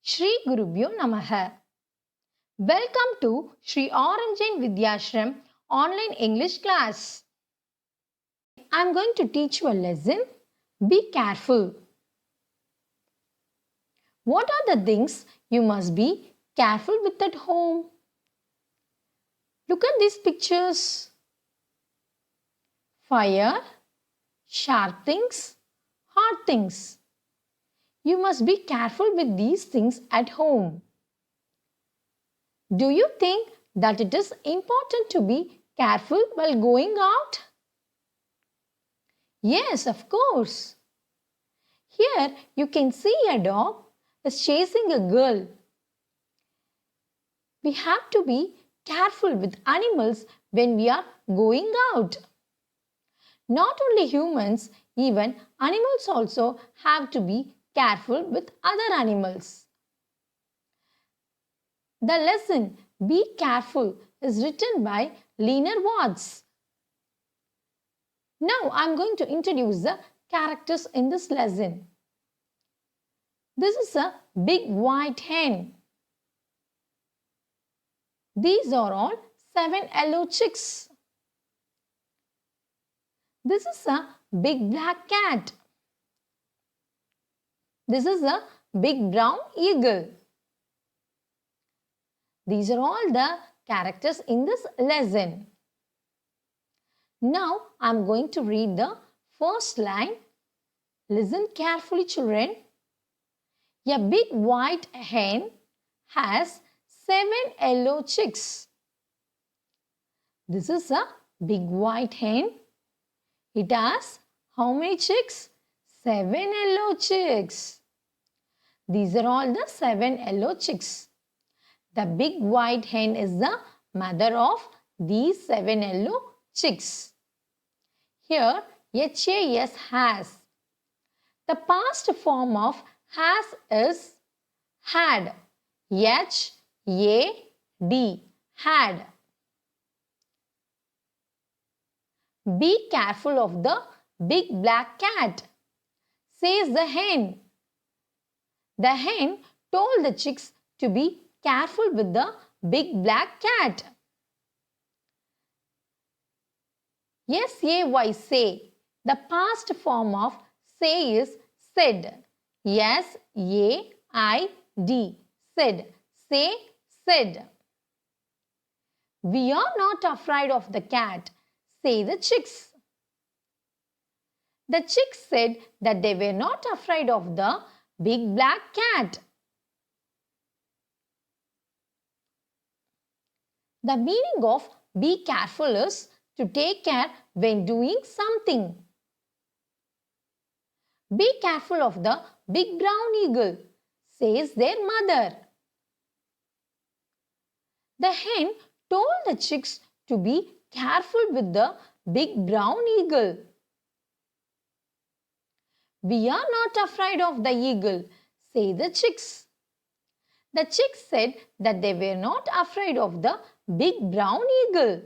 Shri Gurubhyo Namaha. Welcome to Shri Orangein Vidyashram online English class. I am going to teach you a lesson. Be careful. What are the things you must be careful with at home? Look at these pictures. Fire, sharp things, hard things. You must be careful with these things at home. Do you think that it is important to be careful while going out? Yes, of course. Here you can see a dog is chasing a girl. We have to be careful with animals when we are going out. Not only humans, even animals also have to be careful with other animals. The lesson Be Careful is written by Leonard Watts. Now I am going to introduce the characters in this lesson. This is a big white hen. These are all 7 yellow chicks. This is a big black cat. This is a big brown eagle. These are all the characters in this lesson. Now I am going to read the first line. Listen carefully, children. A big white hen has 7 yellow chicks. This is a big white hen. It has how many chicks? 7 yellow chicks. These are all the 7 yellow chicks. The big white hen is the mother of these 7 yellow chicks. Here, HAS has. The past form of has is had. H-A-D. Had. Be careful of the big black cat, says the hen. The hen told the chicks to be careful with the big black cat. S-A-Y, say. The past form of say is said. S-A-I-D. Said. Say, said. We are not afraid of the cat, say the chicks. The chicks said that they were not afraid of the big black cat. The meaning of be careful is to take care when doing something. Be careful of the big brown eagle, says their mother. The hen told the chicks to be careful with the big brown eagle. We are not afraid of the eagle, say the chicks. The chicks said that they were not afraid of the big brown eagle.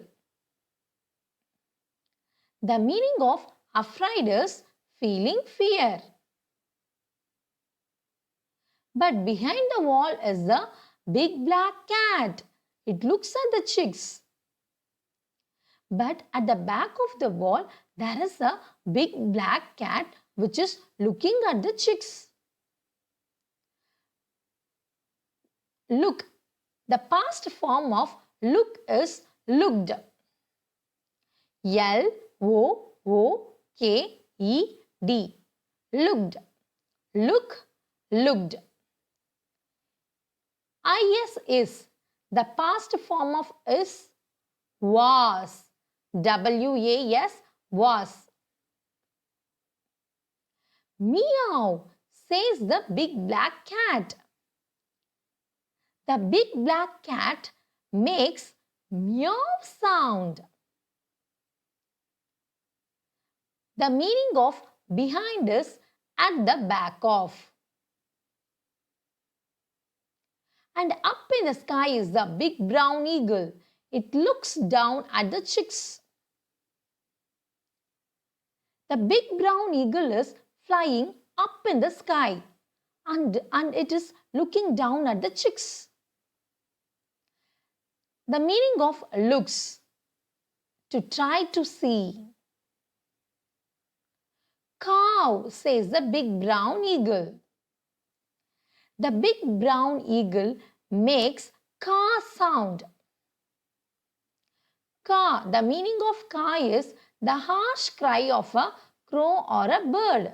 The meaning of afraid is feeling fear. But behind the wall is the big black cat. It looks at the chicks. But at the back of the wall, there is a big black cat which is looking at the chicks. Look. The past form of look is looked. L-O-O-K-E-D. Looked. Look, looked. IS is. The past form of is was. W-A-S, was. Meow, says the big black cat. The big black cat makes meow sound. The meaning of behind is at the back of. And up in the sky is the big brown eagle. It looks down at the chicks. The big brown eagle is flying up in the sky. and it is looking down at the chicks. The meaning of looks, to try to see. Cow, says the big brown eagle. The big brown eagle makes caw sound. Caw, the meaning of caw is the harsh cry of a crow or a bird.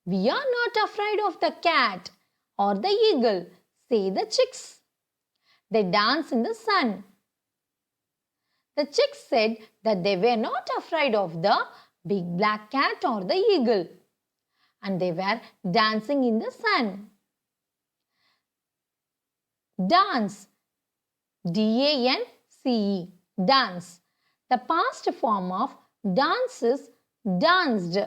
We are not afraid of the cat or the eagle, say the chicks. They dance in the sun. The chicks said that they were not afraid of the big black cat or the eagle, and they were dancing in the sun. Dance, D-A-N-C-E, dance. The past form of dance is danced.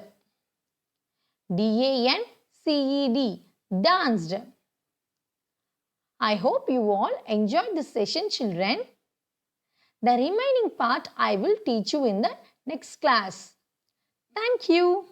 D-A-N-C-E-D, danced. I hope you all enjoyed this session, children. The remaining part I will teach you in the next class. Thank you.